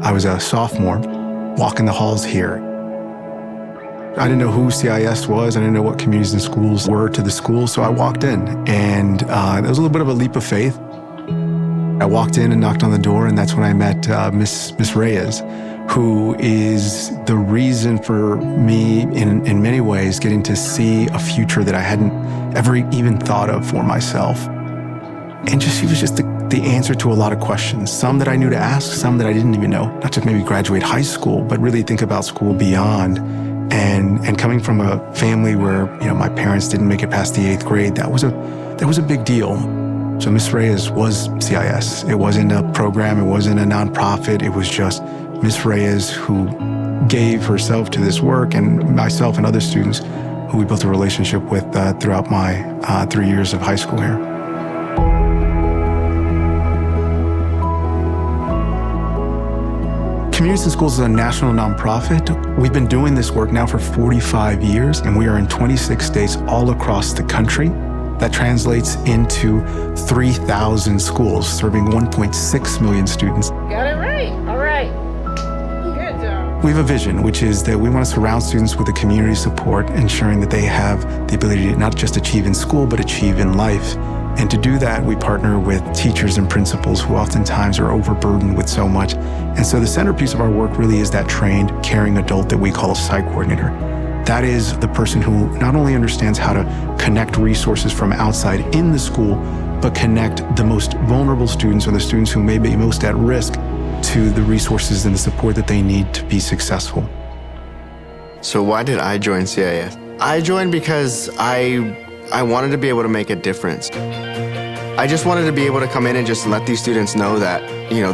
I was a sophomore, walking the halls here. I didn't know who CIS was. I didn't know what Communities in Schools were to the school, so I walked in, and it was a little bit of a leap of faith. I walked in and knocked on the door, and that's when I met Miss Reyes, who is the reason for me, in many ways, getting to see a future that I hadn't ever even thought of for myself. And she was just the answer to a lot of questions, some that I knew to ask, some that I didn't even know. Not just maybe graduate high school, but really think about school beyond. And coming from a family where, my parents didn't make it past the 8th grade, that was a big deal. So Miss Reyes was CIS. It wasn't a program, it wasn't a nonprofit, it was just Miss Reyes who gave herself to this work, and myself and other students who we built a relationship with throughout my 3 years of high school here. Communities in Schools is a national nonprofit. We've been doing this work now for 45 years, and we are in 26 states all across the country. That translates into 3,000 schools, serving 1.6 million students. Got it right. All right. Good job. We have a vision, which is that we want to surround students with the community support, ensuring that they have the ability to not just achieve in school, but achieve in life. And to do that, we partner with teachers and principals who oftentimes are overburdened with so much. And so the centerpiece of our work really is that trained, caring adult that we call a psych coordinator. That is the person who not only understands how to connect resources from outside in the school, but connect the most vulnerable students or the students who may be most at risk to the resources and the support that they need to be successful. So why did I join CIS? I joined because I wanted to be able to make a difference. I just wanted to be able to come in and just let these students know that,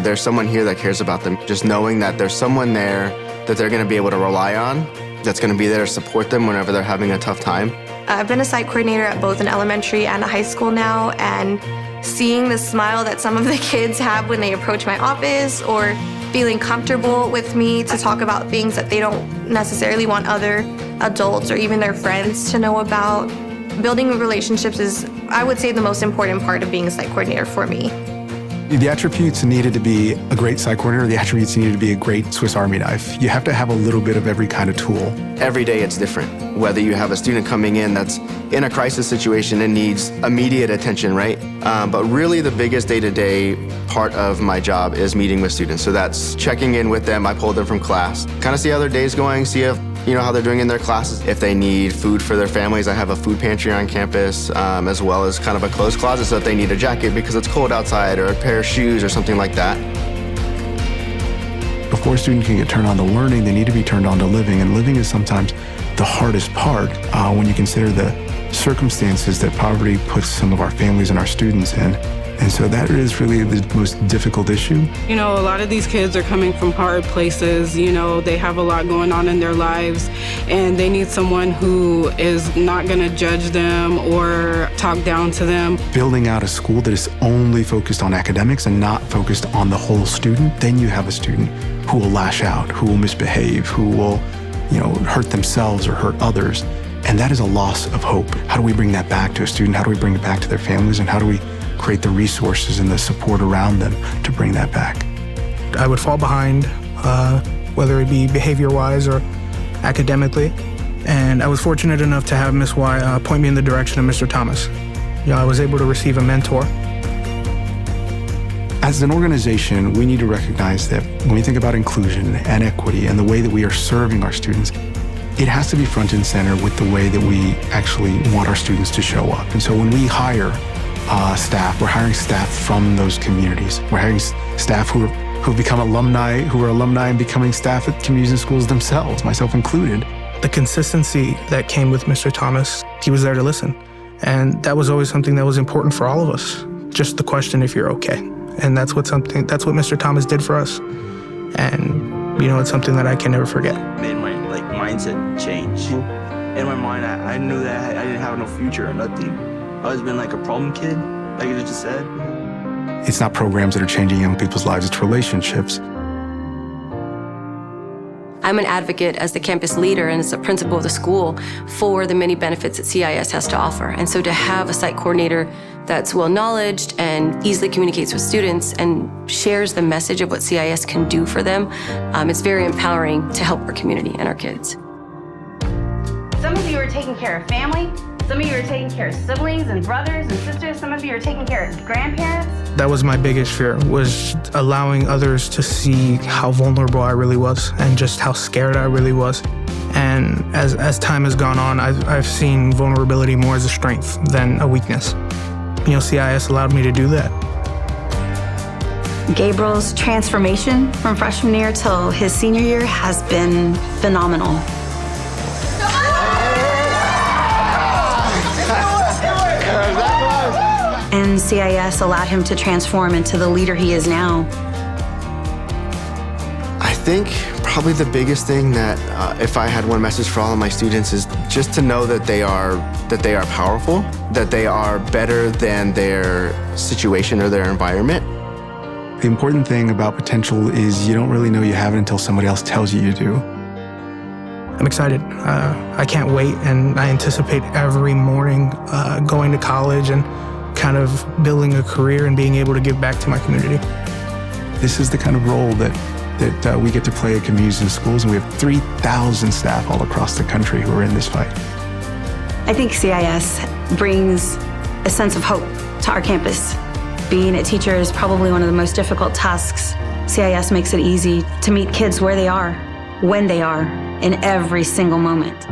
there's someone here that cares about them. Just knowing that there's someone there that they're gonna be able to rely on, that's gonna be there to support them whenever they're having a tough time. I've been a psych coordinator at both an elementary and a high school now, and seeing the smile that some of the kids have when they approach my office, or feeling comfortable with me to talk about things that they don't necessarily want other adults or even their friends to know about. Building relationships is, I would say, the most important part of being a psych coordinator for me. The attributes needed to be a great psych coordinator, the attributes needed to be a great Swiss Army knife. You have to have a little bit of every kind of tool. Every day it's different. Whether you have a student coming in that's in a crisis situation and needs immediate attention, right? But really the biggest day-to-day part of my job is meeting with students. So that's checking in with them. I pull them from class, kind of see how their day's going, see if how they're doing in their classes. If they need food for their families, I have a food pantry on campus, as well as kind of a clothes closet, so if they need a jacket because it's cold outside, or a pair of shoes or something like that. Before a student can get turned on to learning, they need to be turned on to living, and living is sometimes the hardest part when you consider the circumstances that poverty puts some of our families and our students in. And so that is really the most difficult issue. A lot of these kids are coming from hard places. They have a lot going on in their lives, and they need someone who is not going to judge them or talk down to them. Building out a school that is only focused on academics and not focused on the whole student, then you have a student who will lash out, who will misbehave, who will, hurt themselves or hurt others. And that is a loss of hope. How do we bring that back to a student? How do we bring it back to their families? And how do we create the resources and the support around them to bring that back? I would fall behind, whether it be behavior-wise or academically. And I was fortunate enough to have Ms. Y point me in the direction of Mr. Thomas. I was able to receive a mentor. As an organization, we need to recognize that when we think about inclusion and equity and the way that we are serving our students, it has to be front and center with the way that we actually want our students to show up. And so when we hire staff, we're hiring staff from those communities. We're hiring staff who've become alumni, who are alumni and becoming staff at Communities in Schools themselves, myself included. The consistency that came with Mr. Thomas, he was there to listen. And that was always something that was important for all of us. Just the question if you're okay. And that's what Mr. Thomas did for us. And, it's something that I can never forget. Made my mindset change. In my mind, I knew that I didn't have no future or nothing. I always been like a problem kid, like you just said. It's not programs that are changing young people's lives, it's relationships. I I'm an advocate as the campus leader and as the principal of the school for the many benefits that CIS has to offer. And so to have a site coordinator that's well-knowledged and easily communicates with students and shares the message of what CIS can do for them, it's very empowering to help our community and our kids. Some of you are taking care of family. Some of you are taking care of siblings and brothers and sisters. Some of you are taking care of grandparents. That was my biggest fear, was allowing others to see how vulnerable I really was and just how scared I really was. And as time has gone on, I've seen vulnerability more as a strength than a weakness. You know, CIS allowed me to do that. Gabriel's transformation from freshman year till his senior year has been phenomenal. And CIS allowed him to transform into the leader he is now. I think probably the biggest thing that if I had one message for all of my students is just to know that they are powerful, that they are better than their situation or their environment. The important thing about potential is you don't really know you have it until somebody else tells you you do. I'm excited. I can't wait, and I anticipate every morning going to college and kind of building a career and being able to give back to my community. This is the kind of role that we get to play at communities and schools, and we have 3,000 staff all across the country who are in this fight. I think CIS brings a sense of hope to our campus. Being a teacher is probably one of the most difficult tasks. CIS makes it easy to meet kids where they are, when they are, in every single moment.